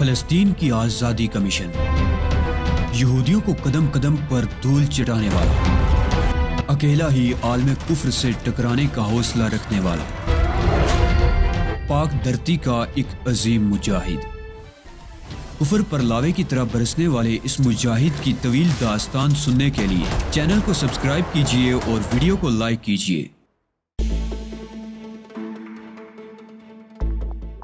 فلسطین کی آزادی کا مشن، یہودیوں کو قدم قدم پر دھول چٹانے والا، اکیلا ہی عالم کفر سے ٹکرانے کا حوصلہ رکھنے والا، پاک دھرتی کا ایک عظیم مجاہد، کفر پر لاوے کی طرح برسنے والے اس مجاہد کی طویل داستان سننے کے لیے چینل کو سبسکرائب کیجئے اور ویڈیو کو لائک کیجئے۔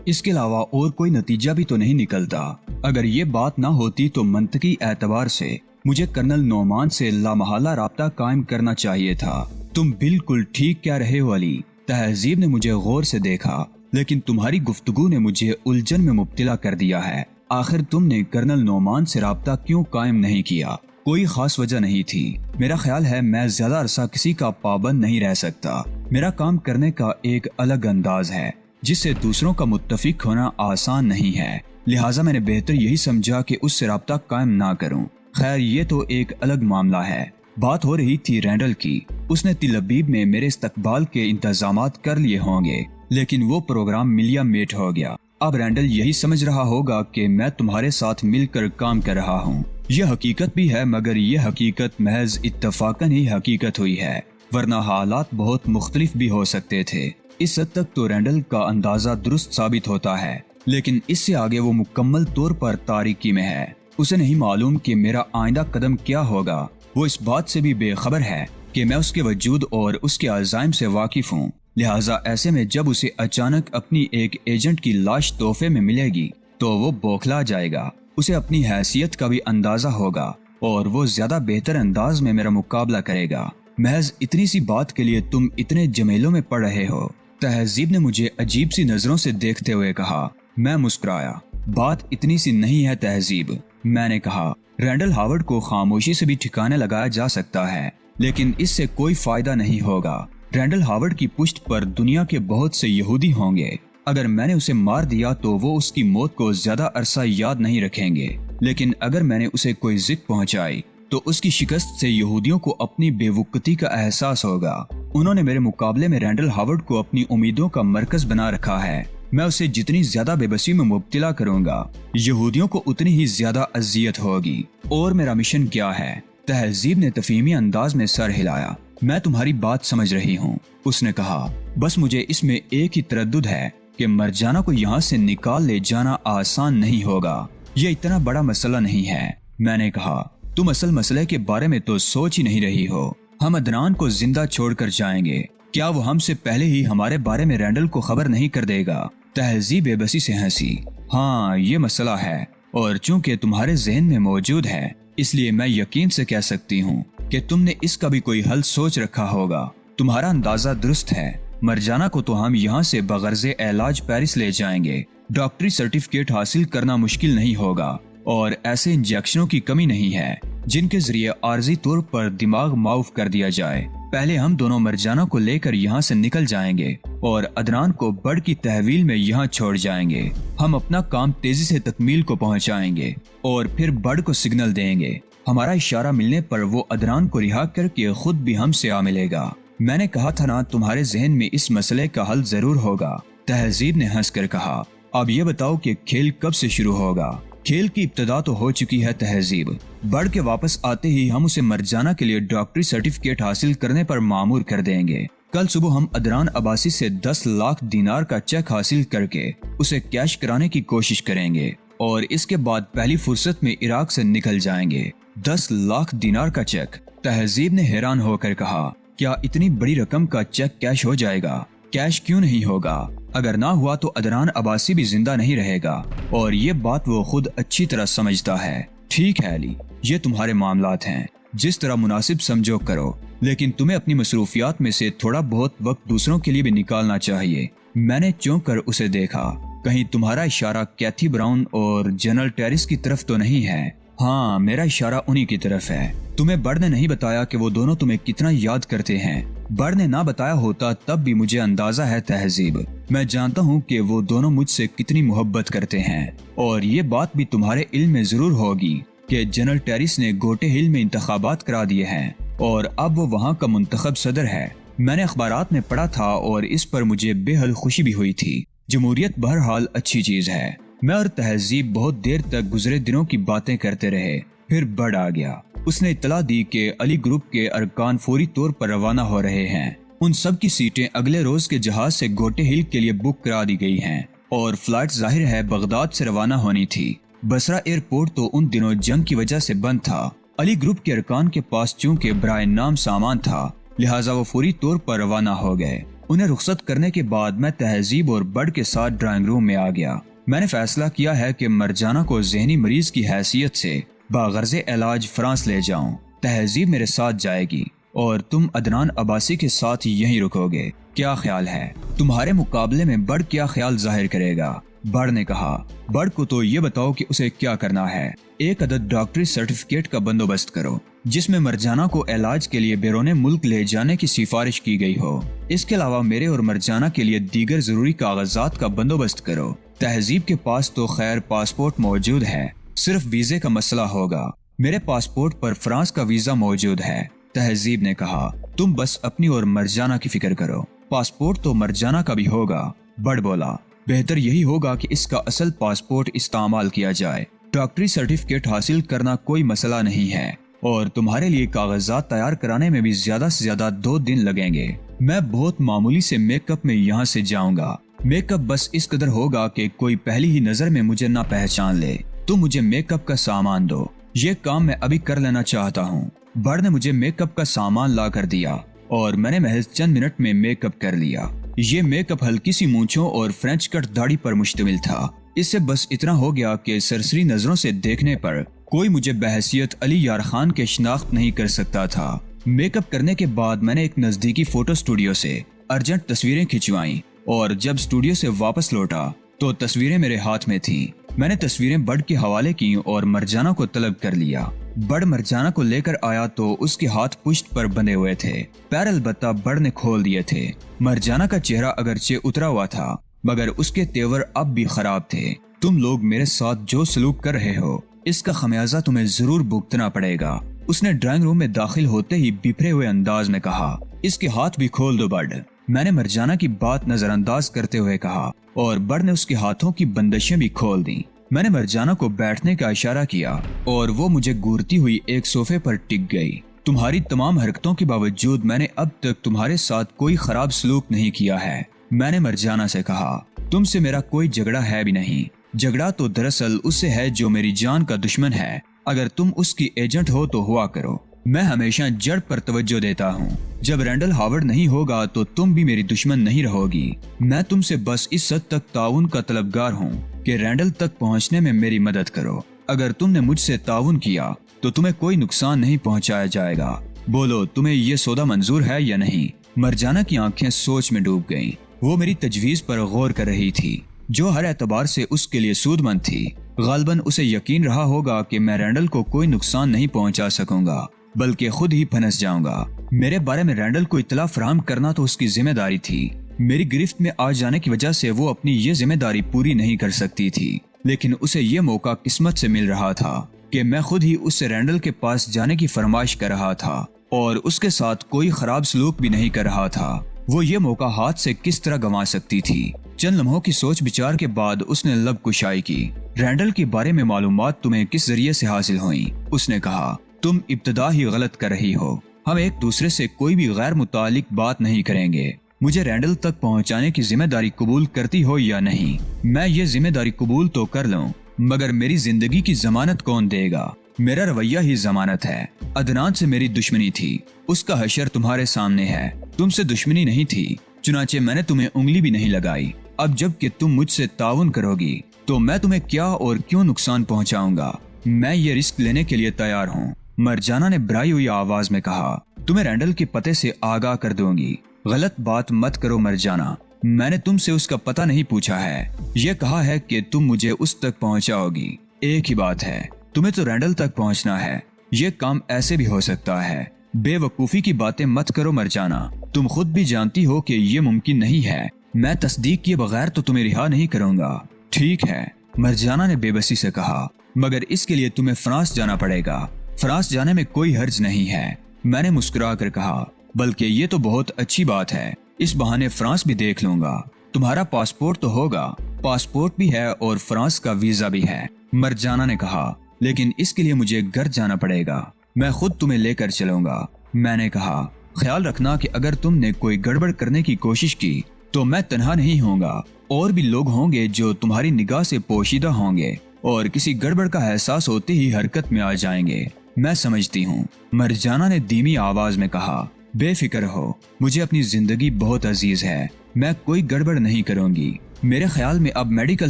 اس کے علاوہ اور کوئی نتیجہ بھی تو نہیں نکلتا۔ اگر یہ بات نہ ہوتی تو منطقی اعتبار سے مجھے کرنل نعمان سے لامحالہ رابطہ قائم کرنا چاہیے تھا۔ تم بالکل ٹھیک کہہ رہے ہو علی۔ تہذیب نے مجھے غور سے دیکھا، لیکن تمہاری گفتگو نے مجھے الجھن میں مبتلا کر دیا ہے۔ آخر تم نے کرنل نعمان سے رابطہ کیوں قائم نہیں کیا؟ کوئی خاص وجہ نہیں تھی۔ میرا خیال ہے میں زیادہ عرصہ کسی کا پابند نہیں رہ سکتا۔ میرا کام کرنے کا ایک الگ انداز ہے جس سے دوسروں کا متفق ہونا آسان نہیں ہے، لہٰذا میں نے بہتر یہی سمجھا کہ اس سے رابطہ قائم نہ کروں۔ خیر یہ تو ایک الگ معاملہ ہے۔ بات ہو رہی تھی رینڈل کی۔ اس نے تل ابیب میں میرے استقبال کے انتظامات کر لیے ہوں گے، لیکن وہ پروگرام ملیا میٹ ہو گیا۔ اب رینڈل یہی سمجھ رہا ہوگا کہ میں تمہارے ساتھ مل کر کام کر رہا ہوں۔ یہ حقیقت بھی ہے، مگر یہ حقیقت محض اتفاقاً ہی حقیقت ہوئی ہے، ورنہ حالات بہت مختلف بھی ہو سکتے تھے۔ اس حد تک تو رینڈل کا اندازہ درست ثابت ہوتا ہے، لیکن اس سے آگے وہ مکمل طور پر تاریکی میں ہے۔ اسے نہیں معلوم کہ میرا آئندہ قدم کیا ہوگا۔ وہ اس بات سے بھی بے خبر ہے کہ میں اس کے وجود اور اس کے عزائم سے واقف ہوں، لہٰذا ایسے میں جب اسے اچانک اپنی ایک ایجنٹ کی لاش تحفے میں ملے گی تو وہ بوکھلا جائے گا۔ اسے اپنی حیثیت کا بھی اندازہ ہوگا اور وہ زیادہ بہتر انداز میں میرا مقابلہ کرے گا۔ محض اتنی سی بات کے لیے تم اتنے جمیلوں میں پڑ رہے ہو؟ تہذیب نے مجھے عجیب سی نظروں سے دیکھتے ہوئے کہا۔ میں مسکرایا۔ بات اتنی سی نہیں ہے تہذیب، میں نے کہا۔ رینڈل ہاورڈ کو خاموشی سے بھی ٹھکانے لگایا جا سکتا ہے، لیکن اس سے کوئی فائدہ نہیں ہوگا۔ رینڈل ہاورڈ کی پشت پر دنیا کے بہت سے یہودی ہوں گے۔ اگر میں نے اسے مار دیا تو وہ اس کی موت کو زیادہ عرصہ یاد نہیں رکھیں گے، لیکن اگر میں نے اسے کوئی ذک پہنچائی تو اس کی شکست سے یہودیوں کو اپنی بے وقتی کا احساس ہوگا۔ انہوں نے میرے مقابلے میں رینڈل ہاورڈ کو اپنی امیدوں کا مرکز بنا رکھا ہے۔ میں اسے جتنی زیادہ بے بسی میں مبتلا کروں گا، یہودیوں کو اتنی ہی زیادہ اذیت ہوگی۔ اور میرا مشن کیا ہے؟ تہذیب نے تفہیمی انداز میں سر ہلایا۔ میں تمہاری بات سمجھ رہی ہوں، اس نے کہا۔ بس مجھے اس میں ایک ہی تردد ہے کہ مرجانہ کو یہاں سے نکال لے جانا آسان نہیں ہوگا۔ یہ اتنا بڑا مسئلہ نہیں ہے، میں نے کہا۔ تم اصل مسئلے کے بارے میں تو سوچ ہی نہیں رہی ہو۔ ہم عدنان کو زندہ چھوڑ کر جائیں گے، کیا وہ ہم سے پہلے ہی ہمارے بارے میں رینڈل کو خبر نہیں کر دے گا؟ تہذیب بے بسی سے ہنسی۔ ہاں یہ مسئلہ ہے، اور چونکہ تمہارے ذہن میں موجود ہے اس لیے میں یقین سے کہہ سکتی ہوں کہ تم نے اس کا بھی کوئی حل سوچ رکھا ہوگا۔ تمہارا اندازہ درست ہے۔ مرجانہ کو تو ہم یہاں سے بغرض علاج پیرس لے جائیں گے۔ ڈاکٹری سرٹیفکیٹ حاصل کرنا مشکل نہیں ہوگا، اور ایسے انجیکشنوں کی کمی نہیں ہے جن کے ذریعے عارضی طور پر دماغ معاف کر دیا جائے۔ پہلے ہم دونوں مرجانہ کو لے کر یہاں سے نکل جائیں گے اور عدنان کو بڑ کی تحویل میں یہاں چھوڑ جائیں گے۔ ہم اپنا کام تیزی سے تکمیل کو پہنچائیں گے اور پھر بڑ کو سگنل دیں گے۔ ہمارا اشارہ ملنے پر وہ عدنان کو رہا کر کے خود بھی ہم سے آ ملے گا۔ میں نے کہا تھا نا تمہارے ذہن میں اس مسئلے کا حل ضرور ہوگا، تہذیب نے ہنس کر کہا۔ اب یہ بتاؤ کہ کھیل کب سے شروع ہوگا؟ کھیل کی ابتدا تو ہو چکی ہے تہذیب۔ بڑھ کے واپس آتے ہی ہم اسے مرجانہ کے لیے ڈاکٹری سرٹیفکیٹ حاصل کرنے پر مامور کر دیں گے۔ کل صبح ہم عدنان عباسی سے 10 لاکھ دینار کا چیک حاصل کر کے اسے کیش کرانے کی کوشش کریں گے، اور اس کے بعد پہلی فرصت میں عراق سے نکل جائیں گے۔ 10 لاکھ دینار کا چیک؟ تہذیب نے حیران ہو کر کہا۔ کیا اتنی بڑی رقم کا چیک کیش ہو جائے گا؟ کیش کیوں نہیں ہوگا؟ اگر نہ ہوا تو عدنان عباسی بھی زندہ نہیں رہے گا، اور یہ بات وہ خود اچھی طرح سمجھتا ہے۔ ٹھیک ہے علی، یہ تمہارے معاملات ہیں، جس طرح مناسب سمجھو کرو، لیکن تمہیں اپنی مصروفیات میں سے تھوڑا بہت وقت دوسروں کے لیے بھی نکالنا چاہیے۔ میں نے چونک کر اسے دیکھا۔ کہیں تمہارا اشارہ کیتھی براؤن اور جنرل ٹیرس کی طرف تو نہیں ہے؟ ہاں میرا اشارہ انہی کی طرف ہے۔ تمہیں بڑ نے نہیں بتایا کہ وہ دونوں تمہیں کتنا یاد کرتے ہیں؟ بڑ نے نہ بتایا ہوتا تب بھی مجھے اندازہ ہے تہذیب۔ میں جانتا ہوں کہ وہ دونوں مجھ سے کتنی محبت کرتے ہیں، اور یہ بات بھی تمہارے علم میں ضرور ہوگی کہ جنرل ٹیرس نے گوٹے ہل میں انتخابات کرا دیے ہیں، اور اب وہ وہاں کا منتخب صدر ہے۔ میں نے اخبارات میں پڑھا تھا اور اس پر مجھے بے حد خوشی بھی ہوئی تھی۔ جمہوریت بہرحال اچھی چیز ہے، میں اور تہذیب بہت دیر تک گزرے دنوں کی باتیں کرتے رہے. پھر بڑ آ گیا. اس نے اطلاع دی کہ علی گروپ کے ارکان فوری طور پر روانہ ہو رہے ہیں. ان سب کی سیٹیں اگلے روز کے جہاز سے گوٹے ہل کے لیے بک کرا دی گئی ہیں اور فلائٹ ظاہر ہے بغداد سے روانہ ہونی تھی. بصرہ ایئرپورٹ تو ان دنوں جنگ کی وجہ سے بند تھا. علی گروپ کے ارکان کے پاس چونکہ برائے نام سامان تھا لہٰذا وہ فوری طور پر روانہ ہو گئے. انہیں رخصت کرنے کے بعد میں تہذیب اور بڑ کے ساتھ ڈرائنگ روم میں آ گیا. میں نے فیصلہ کیا ہے کہ مرجانہ کو ذہنی مریض کی حیثیت سے باغرض علاج فرانس لے جاؤں. تہذیب میرے ساتھ جائے گی اور تم عدنان عباسی کے ساتھ یہیں رکو گے. کیا خیال ہے؟ تمہارے مقابلے میں بڑ کیا خیال ظاہر کرے گا؟ بڑ نے کہا. بڑ کو تو یہ بتاؤ کہ اسے کیا کرنا ہے. ایک عدد ڈاکٹری سرٹیفکیٹ کا بندوبست کرو جس میں مرجانہ کو علاج کے لیے بیرون ملک لے جانے کی سفارش کی گئی ہو. اس کے علاوہ میرے اور مرجانہ کے لیے دیگر ضروری کاغذات کا بندوبست کرو. تہذیب کے پاس تو خیر پاسپورٹ موجود ہے, صرف ویزے کا مسئلہ ہوگا. میرے پاسپورٹ پر فرانس کا ویزا موجود ہے. تہذیب نے کہا. تم بس اپنی اور مرجانہ کی فکر کرو. پاسپورٹ تو مرجانہ کا بھی ہوگا. بڑ بولا. بہتر یہی ہوگا کہ اس کا اصل پاسپورٹ استعمال کیا جائے. ڈاکٹری سرٹیفکیٹ حاصل کرنا کوئی مسئلہ نہیں ہے اور تمہارے لیے کاغذات تیار کرانے میں بھی زیادہ سے زیادہ 2 دن لگیں گے. میں بہت معمولی سے میک اپ میں یہاں سے جاؤں گا. میک اپ بس اس قدر ہوگا کہ کوئی پہلی ہی نظر میں مجھے نہ پہچان لے. تم مجھے میک اپ کا سامان دو. یہ کام میں ابھی کر لینا چاہتا ہوں. بڑ نے مجھے میک اپ کا سامان لا کر دیا اور میں نے محض چند منٹ میں میک اپ کر لیا. یہ میک اپ ہلکی سی مونچھوں اور فرینچ کٹ داڑھی پر مشتمل تھا. اس سے بس اتنا ہو گیا کہ سرسری نظروں سے دیکھنے پر کوئی مجھے بحیثیت علی یار خان کے شناخت نہیں کر سکتا تھا. میک اپ کرنے کے بعد میں نے ایک نزدیکی فوٹو اسٹوڈیو سے ارجنٹ تصویریں کھنچوائیں اور جب اسٹوڈیو سے واپس لوٹا تو تصویریں میرے ہاتھ میں تھیں. میں نے تصویریں بڑ کے حوالے کی اور مرجانہ کو طلب کر لیا. بڑ مرجانہ کو لے کر آیا تو اس کے ہاتھ پشت پر بندھے ہوئے تھے. پیر البتہ بڑ نے کھول دیے تھے. مرجانہ کا چہرہ اگرچہ اترا ہوا تھا مگر اس کے تیور اب بھی خراب تھے. تم لوگ میرے ساتھ جو سلوک کر رہے ہو اس کا خمیازہ تمہیں ضرور بھگتنا پڑے گا. اس نے ڈرائنگ روم میں داخل ہوتے ہی بپھرے ہوئے انداز میں کہا. اس کے ہاتھ بھی کھول دو بڑ. میں نے مرجانہ کی بات نظر انداز کرتے ہوئے کہا اور بڑ نے اس کے ہاتھوں کی بندشیں بھی کھول دیں. میں نے مرجانہ کو بیٹھنے کا اشارہ کیا اور وہ مجھے گورتی ہوئی ایک صوفے پر ٹک گئی. تمہاری تمام حرکتوں کے باوجود میں نے اب تک تمہارے ساتھ کوئی خراب سلوک نہیں کیا ہے. میں نے مرجانہ سے کہا. تم سے میرا کوئی جھگڑا ہے بھی نہیں. جھگڑا تو دراصل اس سے ہے جو میری جان کا دشمن ہے. اگر تم اس کی ایجنٹ ہو تو ہوا کرو. میں ہمیشہ جڑ پر توجہ دیتا ہوں. جب رینڈل ہاورڈ نہیں ہوگا تو تم بھی میری دشمن نہیں رہو گی. میں تم سے بس اس حد تک تعاون کا طلبگار ہوں کہ رینڈل تک پہنچنے میں میری مدد کرو. اگر تم نے مجھ سے تعاون کیا تو تمہیں کوئی نقصان نہیں پہنچایا جائے گا. بولو تمہیں یہ سودا منظور ہے یا نہیں؟ مرجانہ کی آنکھیں سوچ میں ڈوب گئیں. وہ میری تجویز پر غور کر رہی تھی جو ہر اعتبار سے اس کے لیے سود مند تھی. غالباً اسے یقین رہا ہوگا کہ میں رینڈل کو کوئی نقصان نہیں پہنچا سکوں گا بلکہ خود ہی پھنس جاؤں گا. میرے بارے میں رینڈل کو اطلاع فراہم کرنا تو اس کی ذمہ داری تھی. میری گرفت میں آ جانے کی وجہ سے وہ اپنی یہ ذمہ داری پوری نہیں کر سکتی تھی لیکن اسے یہ موقع قسمت سے مل رہا تھا کہ میں خود ہی اس سے رینڈل کے پاس جانے کی فرمائش کر رہا تھا اور اس کے ساتھ کوئی خراب سلوک بھی نہیں کر رہا تھا. وہ یہ موقع ہاتھ سے کس طرح گنوا سکتی تھی؟ چند لمحوں کی سوچ بچار کے بعد اس نے لب کشائی کی. رینڈل کے بارے میں معلومات تمہیں کس ذریعے سے حاصل ہوئیں؟ اس نے کہا. تم ابتدا ہی غلط کر رہی ہو. ہم ایک دوسرے سے کوئی بھی غیر متعلق بات نہیں کریں گے. مجھے رینڈل تک پہنچانے کی ذمہ داری قبول کرتی ہو یا نہیں؟ میں یہ ذمہ داری قبول تو کر لوں مگر میری زندگی کی ضمانت کون دے گا؟ میرا رویہ ہی ضمانت ہے. عدنان سے میری دشمنی تھی. اس کا حشر تمہارے سامنے ہے. تم سے دشمنی نہیں تھی چنانچہ میں نے تمہیں انگلی بھی نہیں لگائی. اب جب کہ تم مجھ سے تعاون کرو گی تو میں تمہیں کیا اور کیوں نقصان پہنچاؤں گا؟ میں یہ رسک لینے کے لیے تیار ہوں. مرجانہ نے بھرائی ہوئی آواز میں کہا. تمہیں رینڈل کے پتے سے آگاہ کر دوں گی. غلط بات مت کرو مرجانہ. میں نے تم سے اس کا پتہ نہیں پوچھا ہے. یہ کہا ہے کہ تم مجھے اس تک پہنچاؤ گی. ایک ہی بات ہے. تمہیں تو رینڈل تک پہنچنا ہے. یہ کام ایسے بھی ہو سکتا ہے. بے وقوفی کی باتیں مت کرو مرجانہ. تم خود بھی جانتی ہو کہ یہ ممکن نہیں ہے. میں تصدیق کیے بغیر تو تمہیں رہا نہیں کروں گا. ٹھیک ہے مرجانہ نے بے بسی سے کہا. مگر اس کے لیے تمہیں فرانس جانا پڑے گا. فرانس جانے میں کوئی حرج نہیں ہے. میں نے مسکرا کر کہا. بلکہ یہ تو بہت اچھی بات ہے. اس بہانے فرانس بھی دیکھ لوں گا. تمہارا پاسپورٹ تو ہوگا، پاسپورٹ بھی ہے اور فرانس کا ویزا بھی ہے، مرجانہ نے کہا، لیکن اس کے لیے مجھے گھر جانا پڑے گا، میں خود تمہیں لے کر چلوں گا۔ میں نے کہا، خیال رکھنا کہ اگر تم نے کوئی گڑبڑ کرنے کی کوشش کی تو میں تنہا نہیں ہوں گا، اور بھی لوگ ہوں گے جو تمہاری نگاہ سے پوشیدہ ہوں گے اور کسی گڑبڑ کا احساس ہوتے ہی حرکت میں آ جائیں گے۔ میں سمجھتی ہوں، مرجانہ نے دھیمی آواز میں کہا، بے فکر ہو، مجھے اپنی زندگی بہت عزیز ہے، میں کوئی گڑبڑ نہیں کروں گی۔ میرے خیال میں اب میڈیکل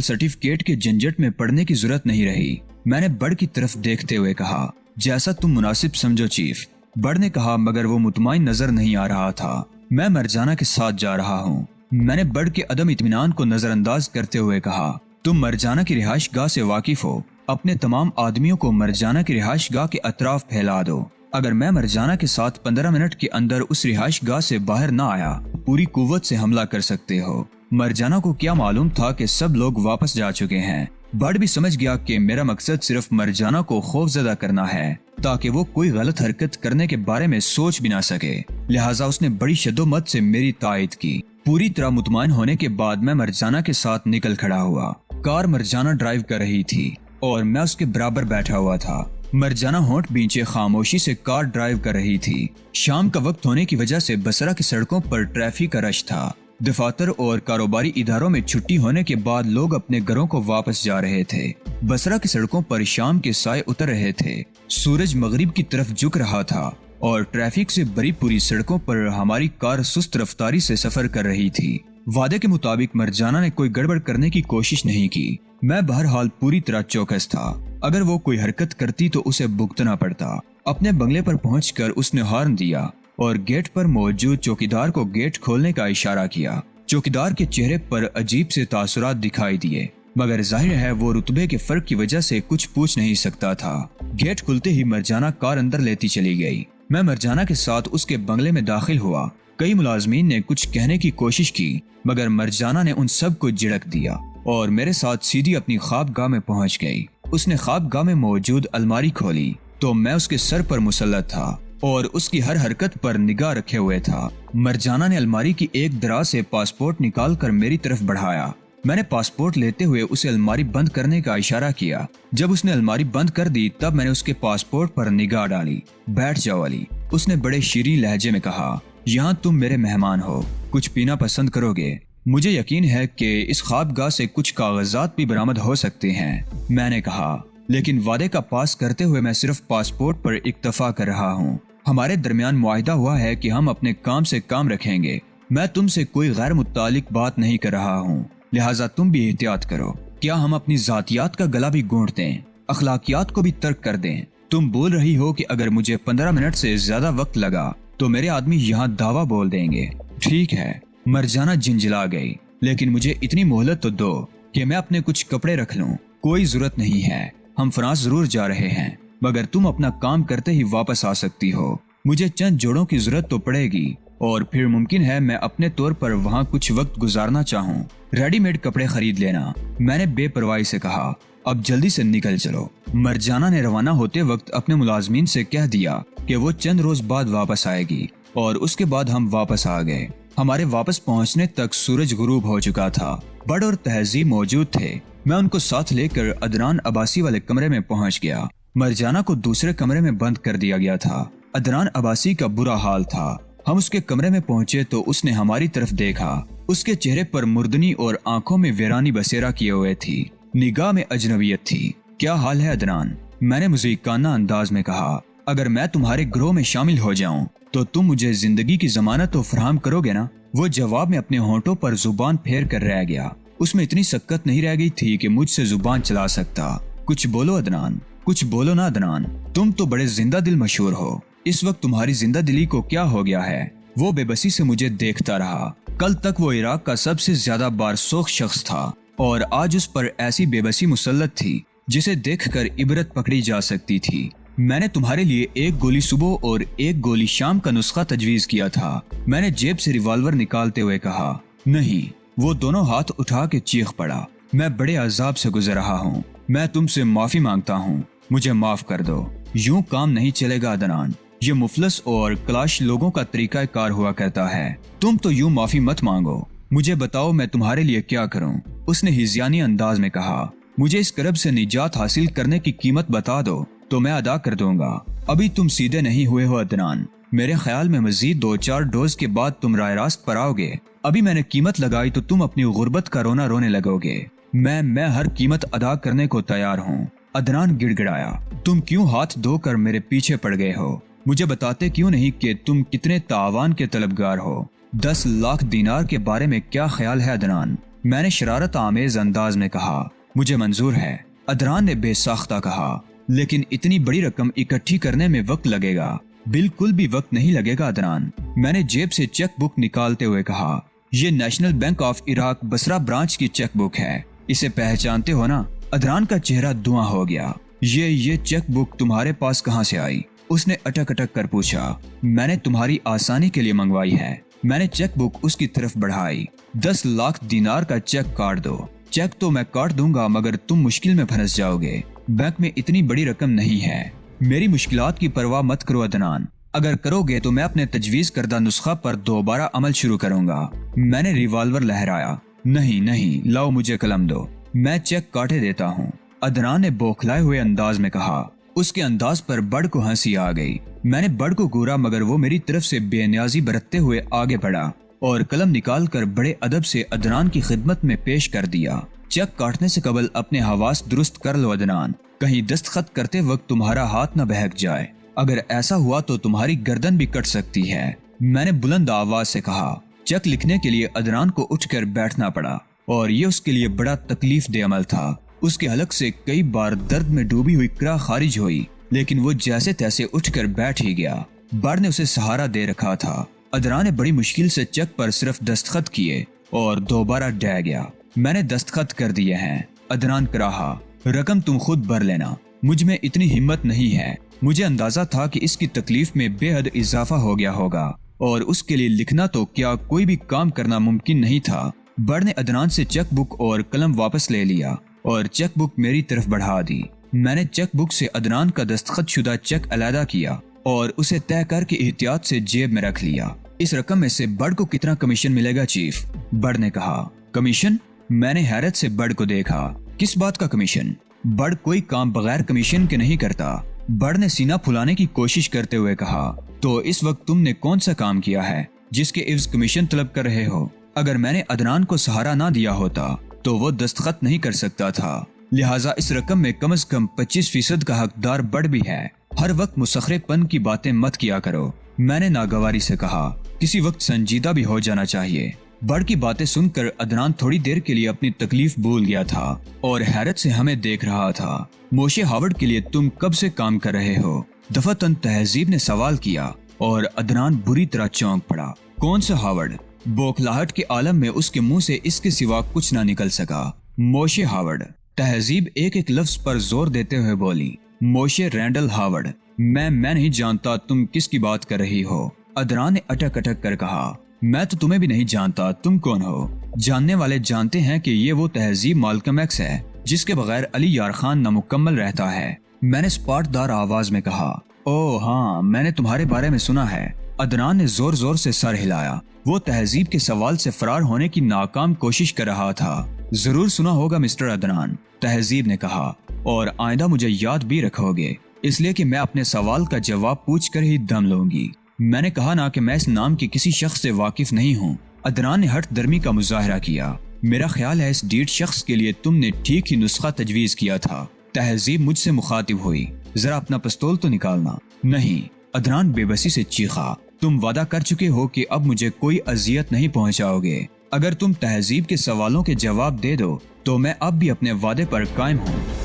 سرٹیفکیٹ کے جھنجٹ میں پڑنے کی ضرورت نہیں رہی۔ میں نے بڑ کی طرف دیکھتے ہوئے کہا، جیسا تم مناسب سمجھو چیف۔ بڑ نے کہا، مگر وہ مطمئن نظر نہیں آ رہا تھا۔ میں مرجانہ کے ساتھ جا رہا ہوں۔ میں نے بڑ کے عدم اطمینان کو نظر انداز کرتے ہوئے کہا، تم مرجانہ کی رہائش گاہ سے واقف ہو، اپنے تمام آدمیوں کو مرجانہ کی رہائش گاہ کے اطراف پھیلا دو۔ اگر میں مرجانہ کے ساتھ 15 منٹ کے اندر اس رہائش گاہ سے باہر نہ آیا، پوری قوت سے حملہ کر سکتے ہو۔ مرجانہ کو کیا معلوم تھا کہ سب لوگ واپس جا چکے ہیں۔ بڑ بھی سمجھ گیا کہ میرا مقصد صرف مرجانہ کو خوف زدہ کرنا ہے تاکہ وہ کوئی غلط حرکت کرنے کے بارے میں سوچ بھی نہ سکے، لہٰذا اس نے بڑی شدت سے میری تائید کی۔ پوری طرح مطمئن ہونے کے بعد میں مرجانہ کے ساتھ نکل کھڑا ہوا۔ کار مرجانہ ڈرائیو کر رہی تھی اور میں اس کے برابر بیٹھا ہوا تھا۔ مرجانہ ہونٹ بیچے خاموشی سے کار ڈرائیو کر رہی تھی۔ شام کا وقت ہونے کی وجہ سے بصرہ کی سڑکوں پر ٹریفک کا رش تھا۔ دفاتر اور کاروباری اداروں میں چھٹی ہونے کے بعد لوگ اپنے گھروں کو واپس جا رہے تھے۔ بصرہ کی سڑکوں پر شام کے سائے اتر رہے تھے، سورج مغرب کی طرف جھک رہا تھا اور ٹریفک سے بھری پوری سڑکوں پر ہماری کار سست رفتاری سے سفر کر رہی تھی۔ وعدے کے مطابق مرجانہ نے کوئی گڑبڑ کرنے کی کوشش نہیں کی۔ میں بہرحال پوری طرح چوکس تھا، اگر وہ کوئی حرکت کرتی تو اسے بھگتنا پڑتا۔ اپنے بنگلے پر پہنچ کر اس نے ہارن دیا اور گیٹ پر موجود چوکیدار کو گیٹ کھولنے کا اشارہ کیا۔ چوکیدار کے چہرے پر عجیب سے تاثرات دکھائی دیے، مگر ظاہر ہے وہ رتبے کے فرق کی وجہ سے کچھ پوچھ نہیں سکتا تھا۔ گیٹ کھلتے ہی مرجانہ کار اندر لیتی چلی گئی۔ میں مرجانہ کے ساتھ اس کے بنگلے میں داخل ہوا۔ کئی ملازمین نے کچھ کہنے کی کوشش کی، مگر مرجانہ نے ان سب کو جھڑک دیا اور میرے ساتھ سیدھی اپنی خواب گاہ میں پہنچ گئی۔ اس نے خواب گاہ میں موجود الماری کھولی تو میں اس کے سر پر مسلط تھا اور اس کی ہر حرکت پر نگاہ رکھے ہوئے تھا۔ مرجانہ نے الماری کی ایک دراز سے پاسپورٹ نکال کر میری طرف بڑھایا۔ میں نے پاسپورٹ لیتے ہوئے اسے الماری بند کرنے کا اشارہ کیا۔ جب اس نے الماری بند کر دی تب میں نے اس کے پاسپورٹ پر نگاہ ڈالی۔ بیٹھ جاؤ علی، اس نے بڑے شیریں لہجے میں کہا، یہاں تم میرے مہمان ہو، کچھ پینا پسند کرو گے؟ مجھے یقین ہے کہ اس خواب گاہ سے کچھ کاغذات بھی برآمد ہو سکتے ہیں، میں نے کہا، لیکن وعدے کا پاس کرتے ہوئے میں صرف پاسپورٹ پر اکتفا کر رہا ہوں۔ ہمارے درمیان معاہدہ ہوا ہے کہ ہم اپنے کام سے کام رکھیں گے۔ میں تم سے کوئی غیر متعلق بات نہیں کر رہا ہوں، لہٰذا تم بھی احتیاط کرو۔ کیا ہم اپنی ذاتیات کا گلا بھی گھونٹ دیں، اخلاقیات کو بھی ترک کر دیں؟ تم بول رہی ہو کہ اگر مجھے 15 منٹ سے زیادہ وقت لگا تو میرے آدمی یہاں دعویٰ بول دیں گے۔ ٹھیک ہے، مرجانہ جھنجھلا گئی، لیکن مجھے اتنی مہلت تو دو کہ میں اپنے کچھ کپڑے رکھ لوں۔ کوئی ضرورت نہیں ہے، ہم فرانس ضرور جا رہے ہیں، مگر تم اپنا کام کرتے ہی واپس آ سکتی ہو۔ مجھے چند جوڑوں کی ضرورت تو پڑے گی اور پھر ممکن ہے میں اپنے طور پر وہاں کچھ وقت گزارنا چاہوں۔ ریڈی میڈ کپڑے خرید لینا، میں نے بے پرواہی سے کہا۔ اب جلدی سے نکل چلو۔ مرجانہ نے روانہ ہوتے وقت اپنے ملازمین سے کہہ دیا کہ وہ چند روز بعد واپس آئے گی، اور اس کے بعد ہم واپس آ گئے۔ ہمارے واپس پہنچنے تک سورج غروب ہو چکا تھا۔ بڑ اور تہذیب موجود تھے۔ میں ان کو ساتھ لے کر عدنان عباسی والے کمرے میں پہنچ گیا۔ مرجانہ کو دوسرے کمرے میں بند کر دیا گیا تھا۔ عدنان عباسی کا برا حال تھا۔ ہم اس کے کمرے میں پہنچے تو اس نے ہماری طرف دیکھا۔ اس کے چہرے پر مردنی اور آنکھوں میں ویرانی بسیرا کیے ہوئے تھی، نگاہ میں اجنبیت تھی۔ کیا حال ہے عدنان؟ میں نے مذیقانہ انداز میں کہا۔ اگر میں تمہارے گروہ میں شامل ہو جاؤں تو تم مجھے زندگی کی ضمانت تو فراہم کرو گے نا؟ وہ جواب میں اپنے ہونٹوں پر زبان پھیر کر رہ گیا۔ اس میں اتنی سکت نہیں رہ گئی تھی کہ مجھ سے زبان چلا سکتا۔ کچھ بولو عدنان، کچھ بولو نا عدنان، تم تو بڑے زندہ دل مشہور ہو۔ اس وقت تمہاری زندہ دلی کو کیا ہو گیا ہے؟ وہ بے بسی سے مجھے دیکھتا رہا۔ کل تک وہ عراق کا سب سے زیادہ بارسوخ شخص تھا اور آج اس پر ایسی بے بسی مسلط تھی جسے دیکھ کر عبرت پکڑی جا سکتی تھی۔ میں نے تمہارے لیے 1 گولی صبح اور 1 گولی شام کا نسخہ تجویز کیا تھا، میں نے جیب سے ریوالور نکالتے ہوئے کہا۔ نہیں، وہ دونوں ہاتھ اٹھا کے چیخ پڑا۔ میں بڑے عذاب سے گزر رہا ہوں، میں تم سے معافی مانگتا ہوں، مجھے معاف کر دو۔ یوں کام نہیں چلے گا عدنان، یہ مفلس اور کلاش لوگوں کا طریقہ کار ہوا کرتا ہے۔ تم تو یوں معافی مت مانگو، مجھے بتاؤ میں تمہارے لیے کیا کروں؟ اس نے ہیزیانی انداز میں کہا۔ مجھے اس کرب سے نجات حاصل کرنے کی قیمت بتا دو تو میں ادا کر دوں گا۔ ابھی تم سیدھے نہیں ہوئے ہو عدنان، میرے خیال میں مزید 2-4 ڈوز کے بعد تم رائے راست پر آؤ گے۔ ابھی میں نے قیمت لگائی تو تم اپنی غربت کا رونا رونے لگو گے۔ میں ہر قیمت ادا کرنے کو تیار ہوں۔ عدنان گڑ گڑایا۔ تم کیوں ہاتھ دھو کر میرے پیچھے پڑ گئے ہو؟ مجھے بتاتے کیوں نہیں کہ تم کتنے تعاون کے طلبگار ہو؟ 10 لاکھ دینار کے بارے میں کیا خیال ہے عدنان؟ میں نے شرارت آمیز انداز میں کہا۔ مجھے منظور ہے، عدنان نے بے ساختہ کہا، لیکن اتنی بڑی رقم اکٹھی کرنے میں وقت لگے گا۔ بالکل بھی وقت نہیں لگے گا عدنان، میں نے جیب سے چیک بک نکالتے ہوئے کہا۔ یہ national bank of Iraq Basra branch کی چیک بک ہے، اسے پہچانتے ہو نا؟ عدنان کا چہرہ دھواں ہو گیا۔ یہ چیک بک تمہارے پاس کہاں سے آئی؟ اس نے اٹک اٹک کر پوچھا۔ میں نے تمہاری آسانی کے لیے منگوائی ہے۔ میں نے چیک بک اس کی طرف بڑھائی۔ 10 لاکھ دینار کا چیک کاٹ دو۔ چیک تو میں کاٹ دوں گا مگر تم مشکل میں پھنس جاؤ گے۔ بینک میں اتنی بڑی رقم نہیں ہے۔ میری مشکلات کی پرواہ مت کرو عدنان، اگر کرو گے تو میں اپنے تجویز کردہ نسخہ پر دوبارہ عمل شروع کروں گا۔ میں نے ریوالور لہرایا۔ نہیں، لاؤ مجھے قلم دو، میں چیک کاٹے دیتا ہوں، عدنان نے بوکھلائے ہوئے انداز میں کہا۔ اس کے انداز پر بڑ کو ہنسی آ گئی۔ میں نے بڑ کو گورا مگر وہ میری طرف سے بے نیازی برتتے ہوئے آگے بڑھا اور قلم نکال کر بڑے ادب سے عدنان کی خدمت میں پیش کر دیا۔ چیک کاٹنے سے قبل اپنے حواس درست کر لو عدنان، کہیں دستخط کرتے وقت تمہارا ہاتھ نہ بہک جائے، اگر ایسا ہوا تو تمہاری گردن بھی کٹ سکتی ہے، میں نے بلند آواز سے کہا۔ چیک لکھنے کے لیے عدنان کو اٹھ کر بیٹھنا پڑا اور یہ اس کے لیے بڑا تکلیف دہ عمل تھا۔ اس کے حلق سے کئی بار درد میں ڈوبی ہوئی کرا خارج ہوئی، لیکن وہ جیسے تیسے اٹھ کر بیٹھ ہی گیا۔ بڑ نے اسے سہارا دے رکھا تھا۔ عدنان نے بڑی مشکل سے چیک پر صرف دستخط کیے اور دوبارہ ڈہ گیا۔ میں نے دستخط کر دیے ہیں، عدنان کراہا، رقم تم خود بھر لینا، مجھ میں اتنی ہمت نہیں ہے۔ مجھے اندازہ تھا کہ اس کی تکلیف میں بے حد اضافہ ہو گیا ہوگا اور اس کے لیے لکھنا تو کیا کوئی بھی کام کرنا ممکن نہیں تھا۔ بڑ نے عدنان سے چیک بک اور قلم واپس لے لیا اور چیک بک میری طرف بڑھا دی۔ میں نے چیک بک سے عدنان کا دستخط شدہ چیک علیحدہ کیا اور اسے طے کر کے احتیاط سے جیب میں رکھ لیا۔ اس رقم میں سے بڑ کو کتنا کمیشن ملے گا چیف؟ بڑ نے کہا۔ کمیشن؟ میں نے حیرت سے بڑ کو دیکھا۔ کس بات کا کمیشن؟ بڑ کوئی کام بغیر کمیشن کے نہیں کرتا۔ بڑ نے سینہ پھلانے کی کوشش کرتے ہوئے کہا۔ تو اس وقت تم نے کون سا کام کیا ہے جس کے عوض کمیشن طلب کر رہے ہو؟ اگر میں نے عدنان کو سہارا نہ دیا ہوتا تو وہ دستخط نہیں کر سکتا تھا، لہٰذا اس رقم میں کم از کم 25% کا حقدار بڑ بھی ہے۔ ہر وقت مسخرے پن کی باتیں مت کیا کرو، میں نے ناگواری سے کہا۔ کسی وقت سنجیدہ بھی ہو جانا چاہیے۔ بڑ کی باتیں سن کر عدنان تھوڑی دیر کے لیے اپنی تکلیف بھول گیا تھا اور حیرت سے ہمیں دیکھ رہا تھا۔ موشے ہاورڈ کے لیے تم کب سے کام کر رہے ہو؟ دفعتاً تہذیب نے سوال کیا اور عدنان بری طرح چونک پڑا۔ کون سا ہاورڈ؟ بوکھلاہٹ کے عالم میں اس کے منہ سے اس کے سوا کچھ نہ نکل سکا۔ موشے ہاورڈ، تہذیب ایک لفظ پر زور دیتے ہوئے بولی۔ موشے رینڈل ہاورڈ، میں نہیں جانتا تم کس کی بات کر رہی ہو، عدنان نے اٹک اٹک کر کہا۔ میں تو تمہیں بھی نہیں جانتا، تم کون ہو؟ جاننے والے جانتے ہیں کہ یہ وہ تہذیب مالکم ایکس ہے جس کے بغیر علی یار خان نامکمل رہتا ہے، میں نے سپاٹ دار آواز میں کہا۔ اوہ ہاں، میں نے تمہارے بارے میں سنا ہے، عدنان نے زور زور سے سر ہلایا۔ وہ تہذیب کے سوال سے فرار ہونے کی ناکام کوشش کر رہا تھا۔ ضرور سنا ہوگا مسٹر عدنان، تہذیب نے کہا، اور آئندہ مجھے یاد بھی رکھو گے، اس لیے کہ میں اپنے سوال کا جواب پوچھ کر ہی دم لوں گی۔ میں نے کہا نا کہ میں اس نام کے کسی شخص سے واقف نہیں ہوں، عدنان نے ہٹ درمی کا مظاہرہ کیا۔ میرا خیال ہے اس ڈیٹ شخص کے لیے تم نے ٹھیک ہی نسخہ تجویز کیا تھا۔ تہذیب مجھ سے مخاطب ہوئی۔ ذرا اپنا پستول تو نکالنا۔ نہیں، عدنان بے بسی سے چیخا، تم وعدہ کر چکے ہو کہ اب مجھے کوئی اذیت نہیں پہنچاؤ گے۔ اگر تم تہذیب کے سوالوں کے جواب دے دو تو میں اب بھی اپنے وعدے پر قائم ہوں۔